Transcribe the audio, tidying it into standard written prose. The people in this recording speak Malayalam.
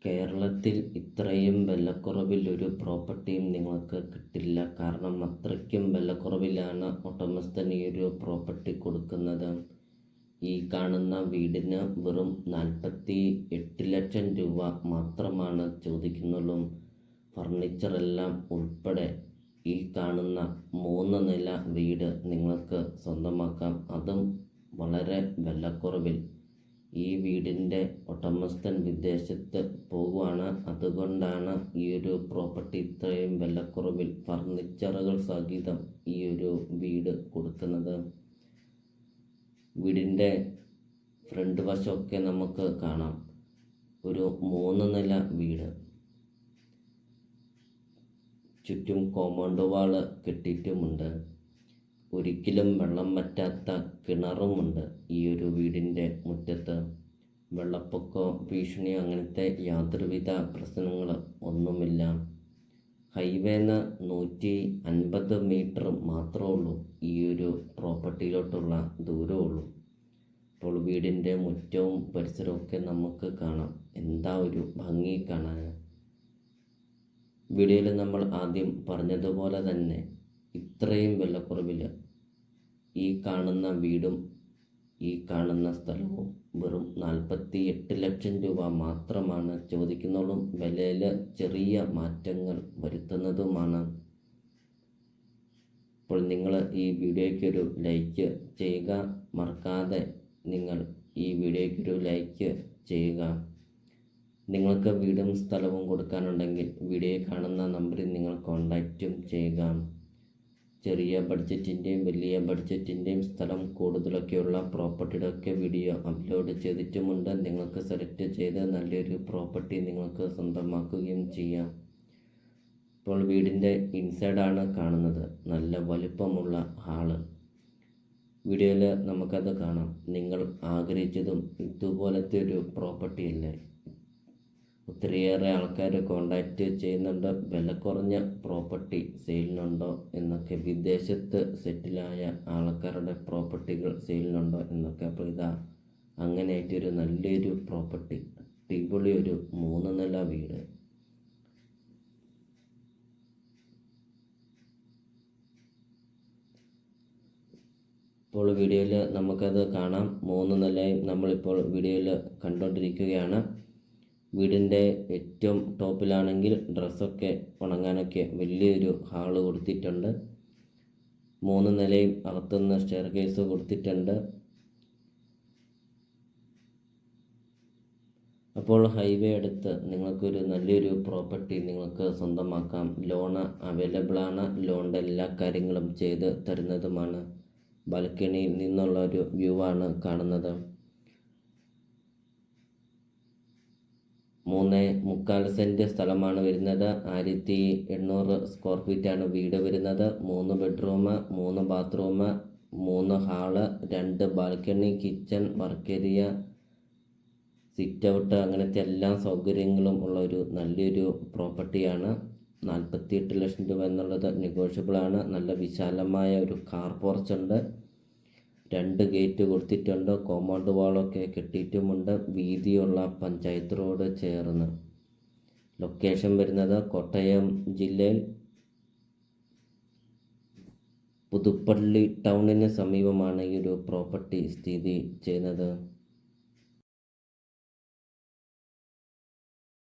കേരളത്തിൽ ഇത്രയും വിലക്കുറവിൽ ഒരു പ്രോപ്പർട്ടിയും നിങ്ങൾക്ക് കിട്ടില്ല. കാരണം അത്രയ്ക്കും വിലക്കുറവിലാണ് ഉടമസ്ഥൻ ഈ ഒരു പ്രോപ്പർട്ടി കൊടുക്കുന്നത്. ഈ കാണുന്ന വീടിന് വെറും 48 ലക്ഷം രൂപ മാത്രമാണ് ചോദിക്കുന്നുള്ളൂ. ഫർണിച്ചറെല്ലാം ഉൾപ്പെടെ ഈ കാണുന്ന 3 നില വീട് നിങ്ങൾക്ക് സ്വന്തമാക്കാം, അതും വളരെ വിലക്കുറവിൽ. ഈ വീടിൻ്റെ ഉടമസ്ഥൻ വിദേശത്ത് പോകുവാണ്. അതുകൊണ്ടാണ് ഈ ഒരു പ്രോപ്പർട്ടി ഇത്രയും വിലക്കുറവിൽ ഫർണിച്ചറുകൾ സഹിതം ഈ ഒരു വീട് കൊടുക്കുന്നത്. വീടിൻ്റെ ഫ്രണ്ട് വശമൊക്കെ നമുക്ക് കാണാം. ഒരു 3 നില വീട്, ചുറ്റും കോമ്പൗണ്ട് വാള് കെട്ടിയിട്ടുമുണ്ട്. ഒരിക്കലും വെള്ളം വറ്റാത്ത കിണറുമുണ്ട് ഈ ഒരു വീടിൻ്റെ മുറ്റത്ത്. വെള്ളപ്പൊക്കമോ ഭീഷണിയോ അങ്ങനത്തെ യാതൊരുവിധ പ്രശ്നങ്ങൾ ഒന്നുമില്ല. ഹൈവേന്ന് 150 മീറ്റർ മാത്രമേ ഉള്ളൂ ഈ ഒരു പ്രോപ്പർട്ടിയിലോട്ടുള്ള ദൂരമുള്ളൂ. അപ്പോൾ വീടിൻ്റെ മുറ്റവും പരിസരമൊക്കെ നമുക്ക് കാണാം. എന്താ ഒരു ഭംഗി കാണാൻ. വീഡിയോയിൽ നമ്മൾ ആദ്യം പറഞ്ഞതുപോലെ തന്നെ ഇത്രയും വിലക്കുറവിൽ ഈ കാണുന്ന വീടും ഈ കാണുന്ന സ്ഥലവും വെറും 48 ലക്ഷം രൂപ മാത്രമാണ് ചോദിക്കുന്നുള്ളൂ. വിലയിൽ ചെറിയ മാറ്റങ്ങൾ വരുത്തുന്നതുമാണ്. അപ്പോൾ നിങ്ങൾ ഈ വീഡിയോയ്ക്കൊരു ലൈക്ക് ചെയ്യുക. മറക്കാതെ നിങ്ങൾ ഈ വീഡിയോയ്ക്കൊരു ലൈക്ക് ചെയ്യുക. നിങ്ങൾക്ക് വീടും സ്ഥലവും കൊടുക്കാനുണ്ടെങ്കിൽ വീഡിയോയിൽ കാണുന്ന നമ്പറിൽ നിങ്ങൾ കോൺടാക്റ്റും ചെയ്യുക. ചെറിയ ബഡ്ജറ്റിൻ്റെയും വലിയ ബഡ്ജറ്റിൻ്റെയും സ്ഥലം കൂടുതലൊക്കെയുള്ള പ്രോപ്പർട്ടിയുടെ ഒക്കെ വീഡിയോ അപ്ലോഡ് ചെയ്തിട്ടുമുണ്ട്. നിങ്ങൾക്ക് സെലക്ട് ചെയ്ത് നല്ലൊരു പ്രോപ്പർട്ടി നിങ്ങൾക്ക് സ്വന്തമാക്കുകയും ചെയ്യാം. ഇപ്പോൾ വീടിൻ്റെ ഇൻസൈഡാണ് കാണുന്നത്. നല്ല വലുപ്പമുള്ള ഹാള്. വീഡിയോയിൽ നമുക്കത് കാണാം. നിങ്ങൾ ആഗ്രഹിച്ചതും ഇതുപോലത്തെ ഒരു പ്രോപ്പർട്ടി അല്ലേ. ഒത്തിരിയേറെ ആൾക്കാർ കോണ്ടാക്റ്റ് ചെയ്യുന്നുണ്ട്. വില കുറഞ്ഞ പ്രോപ്പർട്ടി സെയിലിനുണ്ടോ എന്നൊക്കെ, വിദേശത്ത് സെറ്റിലായ ആൾക്കാരുടെ പ്രോപ്പർട്ടികൾ സെയിലിനുണ്ടോ എന്നൊക്കെ. അപ്പോൾ ഇതാ അങ്ങനെയായിട്ടൊരു നല്ലൊരു പ്രോപ്പർട്ടി, അടിപൊളി ഒരു 3 നില വീട്. ഇപ്പോൾ വീഡിയോയിൽ നമുക്കത് കാണാം. 3 നിലയും നമ്മളിപ്പോൾ വീഡിയോയിൽ കണ്ടുകൊണ്ടിരിക്കുകയാണ്. വീടിൻ്റെ ഏറ്റവും ടോപ്പിലാണെങ്കിൽ ഡ്രസ്സൊക്കെ ഉണങ്ങാനൊക്കെ വലിയൊരു ഹാള് കൊടുത്തിട്ടുണ്ട്. 3 നിലയും അകത്തുനിന്ന് സ്റ്റെയർ കേസ് കൊടുത്തിട്ടുണ്ട്. അപ്പോൾ ഹൈവേ അടുത്ത് നിങ്ങൾക്കൊരു നല്ലൊരു പ്രോപ്പർട്ടി നിങ്ങൾക്ക് സ്വന്തമാക്കാം. ലോണ് അവൈലബിളാണ്. ലോണിൻ്റെ എല്ലാ കാര്യങ്ങളും ചെയ്ത് തരുന്നതുമാണ്. ബാൽക്കണിയിൽ നിന്നുള്ള ഒരു വ്യൂ ആണ് കാണുന്നത്. 3.25 സെൻറ്റ് സ്ഥലമാണ് വരുന്നത്. 1800 സ്ക്വയർ ഫീറ്റാണ് വീട് വരുന്നത്. 3 bedroom, 3 bathroom, 3 hall, 2 balcony, kitchen, work area, sit out, അങ്ങനത്തെ എല്ലാ സൗകര്യങ്ങളും ഉള്ള ഒരു നല്ലൊരു പ്രോപ്പർട്ടിയാണ്. 48 ലക്ഷം രൂപ എന്നുള്ളത് നെഗോഷ്യബിളാണ്. നല്ല വിശാലമായ ഒരു കാർ പോർച്ച് ഉണ്ട്. 2 ഗേറ്റ് കൊടുത്തിട്ടുണ്ട്. കോമ്പൗണ്ട് വാളൊക്കെ കെട്ടിയിട്ടുമുണ്ട്. വീതിയുള്ള പഞ്ചായത്ത് റോഡ് ചേർന്ന്. ലൊക്കേഷൻ വരുന്നത് കോട്ടയം ജില്ലയിൽ പുതുപ്പള്ളി ടൗണിന് സമീപമാണ് ഈ ഒരു പ്രോപ്പർട്ടി സ്ഥിതി ചെയ്യുന്നത്.